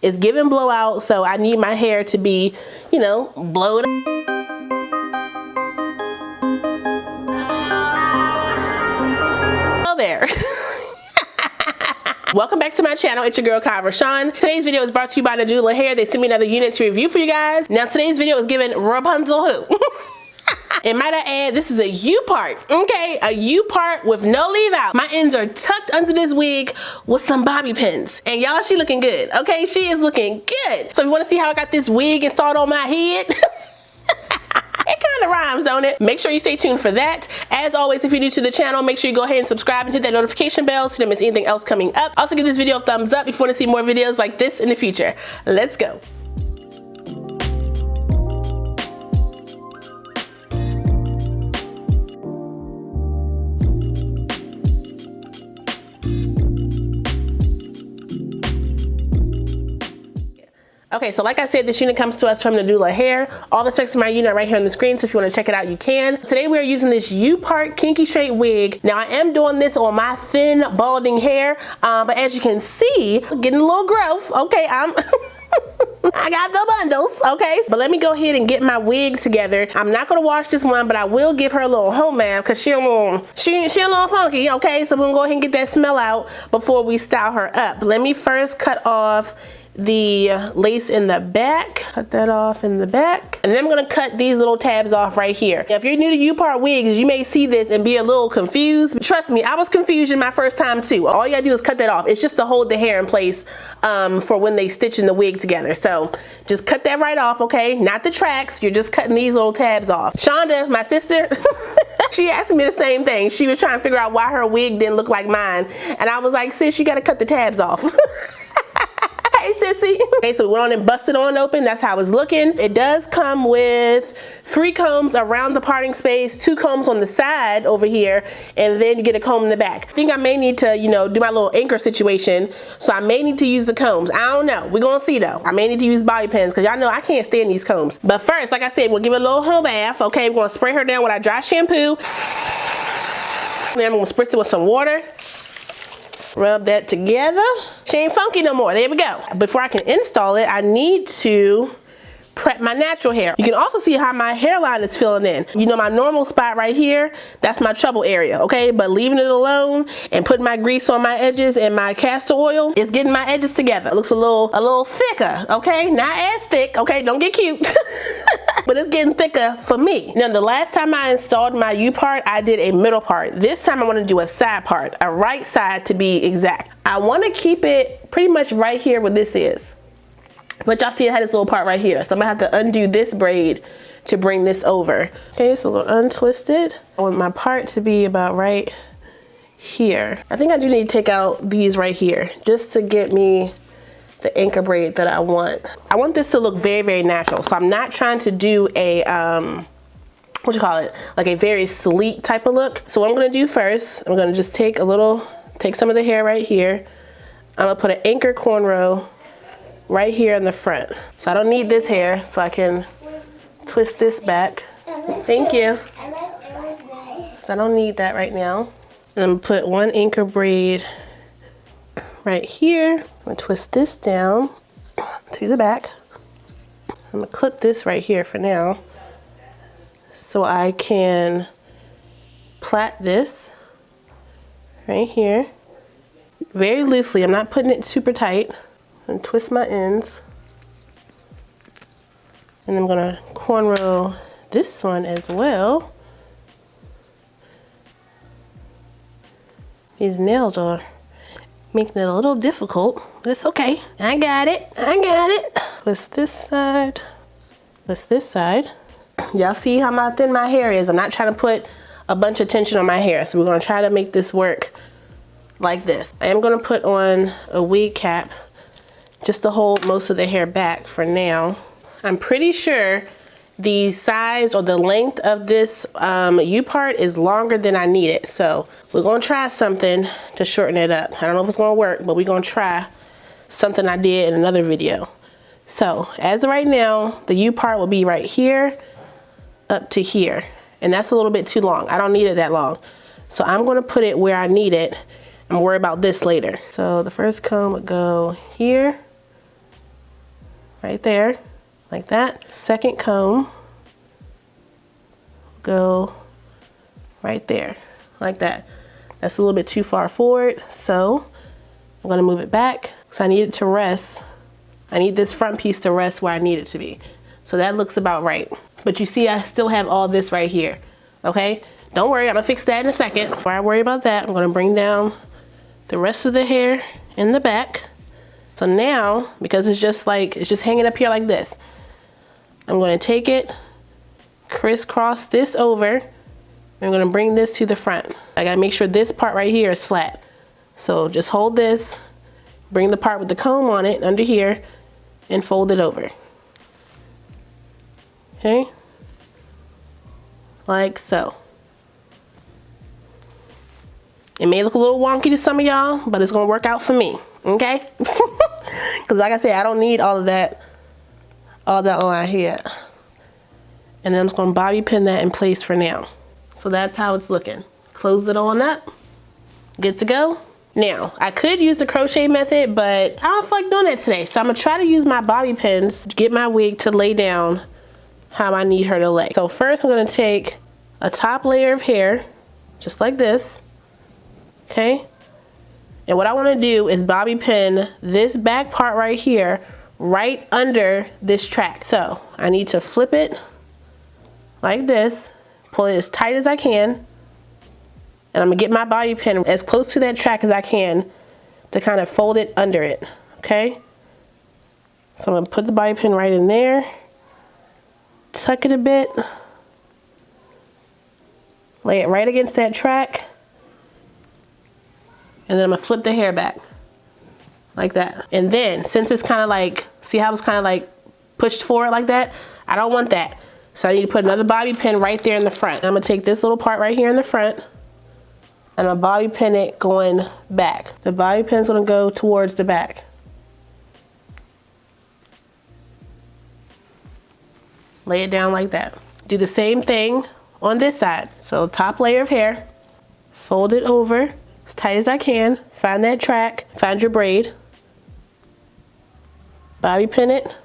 It's giving blowout, so I need my hair to be, you know, blowed there. Welcome back to my channel. It's your girl RaShon. Today's video is brought to you by Nadula Hair. They sent me another unit to review for you guys. Now today's video is given Rapunzel who. And might I add, this is a U-part, okay? A U-part with no leave out. My ends are tucked under this wig with some bobby pins. And y'all, she looking good, okay? She is looking good. So if you wanna see how I got this wig installed on my head, it kind of rhymes, don't it? Make sure you stay tuned for that. As always, if you're new to the channel, make sure you go ahead and subscribe and hit that notification bell so you don't miss anything else coming up. Also give this video a thumbs up if you want to see more videos like this in the future. Let's go. Okay, so like I said, this unit comes to us from Nadula Hair. All the specs of my unit are right here on the screen, so if you want to check it out, you can. Today we are using this U-part kinky straight wig. Now I am doing this on my thin, balding hair, but as you can see, getting a little growth. Okay, I got the bundles, okay? But let me go ahead and get my wig together. I'm not gonna wash this one, but I will give her a little home bath because she a little funky, okay? So we're gonna go ahead and get that smell out before we style her up. Let me first cut off the lace in the back. Cut that off in the back. And then I'm gonna cut these little tabs off right here. Now, if you're new to U-part wigs, you may see this and be a little confused. But trust me, I was confused in my first time too. All you gotta do is cut that off. It's just to hold the hair in place for when they stitch in the wig together. So just cut that right off, okay? Not the tracks, you're just cutting these little tabs off. Shonda, my sister, she asked me the same thing. She was trying to figure out why her wig didn't look like mine. And I was like, sis, you gotta cut the tabs off. Hey sissy. Okay, so we went on and busted on open. That's how it's looking. It does come with 3 combs around the parting space, 2 combs on the side over here, and then you get a comb in the back. I think I may need to, you know, do my little anchor situation, so I may need to use the combs. I don't know. We're gonna see though. I may need to use bobby pins because y'all know I can't stand these combs. But first, like I said, we'll give it a little home bath. Okay, we're gonna spray her down with our dry shampoo. Then I'm gonna spritz it with some water. Rub that together. She ain't funky no more. There we go. Before I can install it, I need to prep my natural hair. You can also see how my hairline is filling in. You know, my normal spot right here, that's my trouble area, okay? But leaving it alone and putting my grease on my edges and my castor oil is getting my edges together. It looks a little thicker, okay? Not as thick, okay? Don't get cute. But it's getting thicker for me. Now, the last time I installed my U-part, I did a middle part. This time I want to do a side part, a right side to be exact. I want to keep it pretty much right here where this is. But y'all see it had this little part right here. So I'm gonna have to undo this braid to bring this over. Okay, so we're gonna untwist it. I want my part to be about right here. I think I do need to take out these right here just to get me the anchor braid that I want. I want this to look very, very natural. So I'm not trying to do a, what you call it? Like a very sleek type of look. So what I'm gonna do first, I'm gonna just take some of the hair right here. I'm gonna put an anchor cornrow right here in the front. So I don't need this hair, so I can twist this back. Thank you. So I don't need that right now. And I'm gonna put 1 anchor braid right here. I'm gonna twist this down to the back. I'm gonna clip this right here for now so I can plait this right here very loosely. I'm not putting it super tight. And twist my ends, and I'm gonna cornrow this one as well. These nails are making it a little difficult, but it's okay. I got it. Twist this side, twist this side. Y'all see how thin my hair is? I'm not trying to put a bunch of tension on my hair, so we're gonna try to make this work like this. I am gonna put on a wig cap just to hold most of the hair back for now. I'm pretty sure the size or the length of this U-part is longer than I need it. So we're gonna try something to shorten it up. I don't know if it's gonna work, but we're gonna try something I did in another video. So as of right now, the U-part will be right here up to here. And that's a little bit too long. I don't need it that long. So I'm gonna put it where I need it and worry about this later. So the first comb would go here right there, like that. Second comb, go right there, like that. That's a little bit too far forward, so I'm gonna move it back, because I need it to rest. I need this front piece to rest where I need it to be. So that looks about right. But you see, I still have all this right here, okay? Don't worry, I'm gonna fix that in a second. Before I worry about that, I'm gonna bring down the rest of the hair in the back. So now, because it's just hanging up here like this, I'm gonna take it, crisscross this over, and I'm gonna bring this to the front. I gotta make sure this part right here is flat. So just hold this, bring the part with the comb on it under here, and fold it over. Okay? Like so. It may look a little wonky to some of y'all, but it's gonna work out for me, okay? Because like I said, I don't need all that on my head. And then I'm just gonna bobby pin that in place for now. So that's how it's looking. Close it on up, good to go. Now, I could use the crochet method, but I don't feel like doing that today. So I'm gonna try to use my bobby pins to get my wig to lay down how I need her to lay. So first I'm gonna take a top layer of hair, just like this, okay? And what I wanna do is bobby pin this back part right here, right under this track. So I need to flip it like this, pull it as tight as I can, and I'm gonna get my bobby pin as close to that track as I can to kind of fold it under it, okay? So I'm gonna put the bobby pin right in there, tuck it a bit, lay it right against that track, and then I'm gonna flip the hair back, like that. And then, since it's kind of like, see how it's kind of like pushed forward like that? I don't want that. So I need to put another bobby pin right there in the front. I'm gonna take this little part right here in the front, and I'm gonna bobby pin it going back. The bobby pin's gonna go towards the back. Lay it down like that. Do the same thing on this side. So top layer of hair, fold it over as tight as I can, find that track, find your braid, bobby pin it,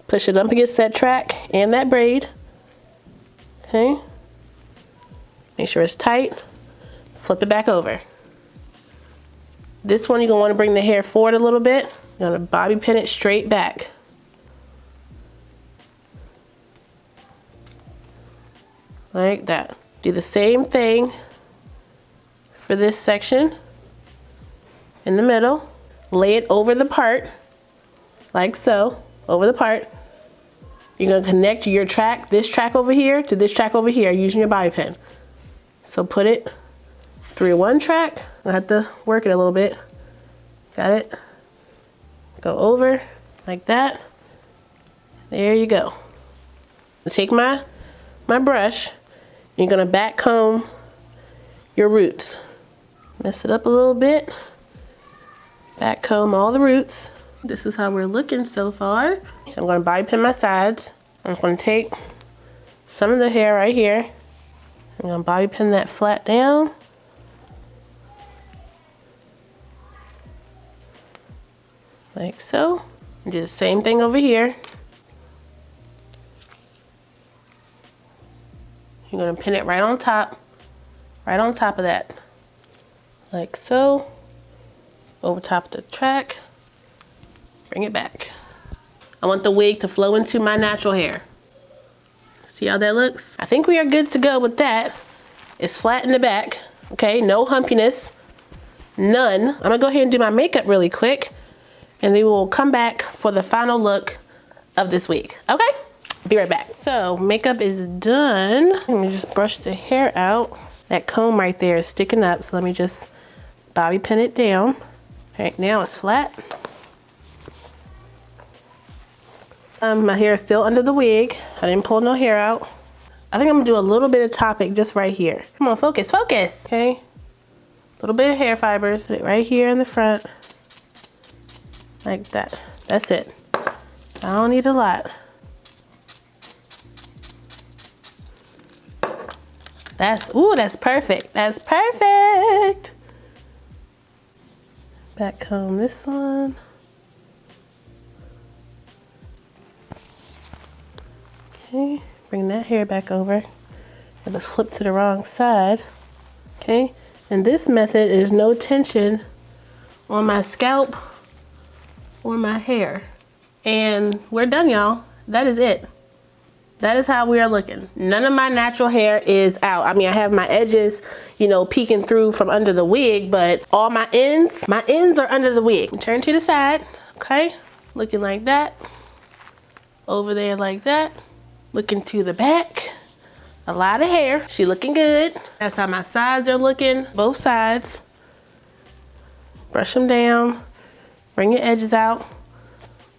push it up against that track and that braid, okay? Make sure it's tight, flip it back over. This one you're gonna wanna bring the hair forward a little bit. You're gonna bobby pin it straight back. Like that. Do the same thing for this section in the middle. Lay it over the part, like so, over the part. You're gonna connect your track, this track over here to this track over here using your bobby pin. So put it through one track. I have to work it a little bit. Got it? Go over like that. There you go. Take my brush. You're gonna back comb your roots. Mess it up a little bit. Back comb all the roots. This is how we're looking so far. I'm gonna bobby pin my sides. I'm gonna take some of the hair right here. I'm gonna bobby pin that flat down. Like so. And do the same thing over here. You're gonna pin it right on top of that. Like so. Over top of the track. Bring it back. I want the wig to flow into my natural hair. See how that looks? I think we are good to go with that. It's flat in the back, okay? No humpiness, none. I'm gonna go ahead and do my makeup really quick, and then we'll come back for the final look of this wig, okay? Be right back. So makeup is done. Let me just brush the hair out. That comb right there is sticking up, so let me just bobby pin it down. Okay, now it's flat. My hair is still under the wig. I didn't pull no hair out. I think I'm gonna do a little bit of Toppik just right here. Come on, focus, focus. Okay, a little bit of hair fibers. Put it right here in the front, like that. That's it. I don't need a lot. That's perfect. That's perfect. Back comb this one. Okay, bring that hair back over. It'll slip to the wrong side. Okay, and this method is no tension on my scalp or my hair. And we're done, y'all. That is it. That is how we are looking. None of my natural hair is out. I mean, I have my edges, you know, peeking through from under the wig, but all my ends are under the wig. Turn to the side, okay? Looking like that. Over there like that. Looking to the back. A lot of hair. She looking good. That's how my sides are looking. Both sides. Brush them down. Bring your edges out.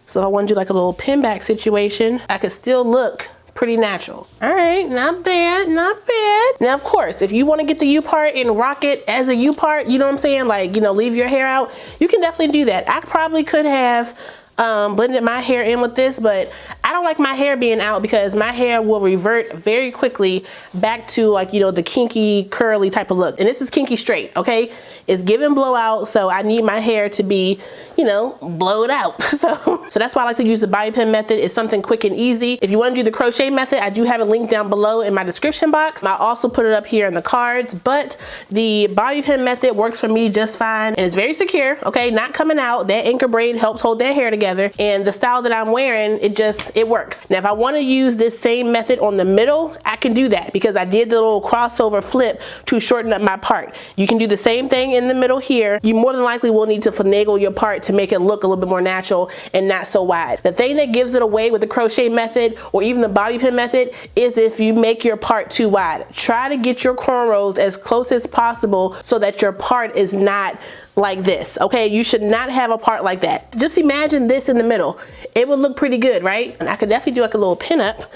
So if I want to do like a little pin back situation, I could still look pretty natural. All right, not bad, not bad. Now, of course, if you want to get the U-part and rock it as a U-part, you know what I'm saying? Like, you know, leave your hair out. You can definitely do that. I probably could have blended my hair in with this, but I don't like my hair being out because my hair will revert very quickly back to, like, you know, the kinky curly type of look. And this is kinky straight, okay? It's giving blowout, so I need my hair to be, you know, blowed out. So that's why I like to use the bobby pin method. It's something quick and easy. If you want to do the crochet method, I do have a link down below in my description box. I also put it up here in the cards, but the bobby pin method works for me just fine, and it's very secure, okay? Not coming out. That anchor braid helps hold that hair together, and the style that I'm wearing, it works. Now, if I want to use this same method on the middle, I can do that because I did the little crossover flip to shorten up my part. You can do the same thing in the middle here. You more than likely will need to finagle your part to make it look a little bit more natural and not so wide. The thing that gives it away with the crochet method or even the bobby pin method is if you make your part too wide. Try to get your cornrows as close as possible so that your part is not like this, okay? You should not have a part like that. Just imagine this in the middle. It would look pretty good, right? And I could definitely do like a little pin-up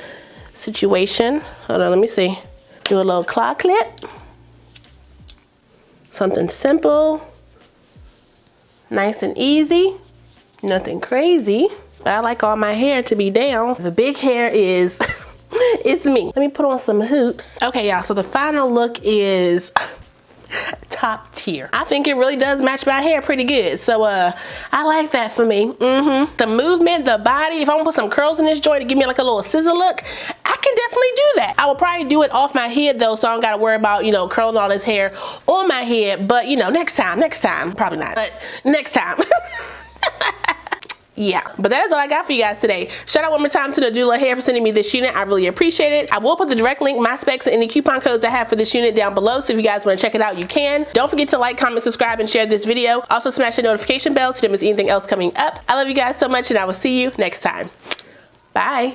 situation. Hold on, let me see. Do a little claw clip. Something simple, nice and easy, nothing crazy. But I like all my hair to be down. The big hair is, it's me. Let me put on some hoops. Okay, y'all, so the final look is top tier. I think it really does match my hair pretty good. So I like that for me. The movement, the body, if I want to put some curls in this joint to give me like a little scissor look, I can definitely do that. I will probably do it off my head though, so I don't gotta worry about, you know, curling all this hair on my head. But you know, next time, probably not, but next time. Yeah, but that is all I got for you guys today. Shout out one more time to Nadula Hair for sending me this unit. I really appreciate it. I will put the direct link, my specs, and any coupon codes I have for this unit down below, so if you guys want to check it out, you can. Don't forget to like, comment, subscribe, and share this video. Also smash the notification bell so you don't miss anything else coming up. I love you guys so much, and I will see you next time. Bye.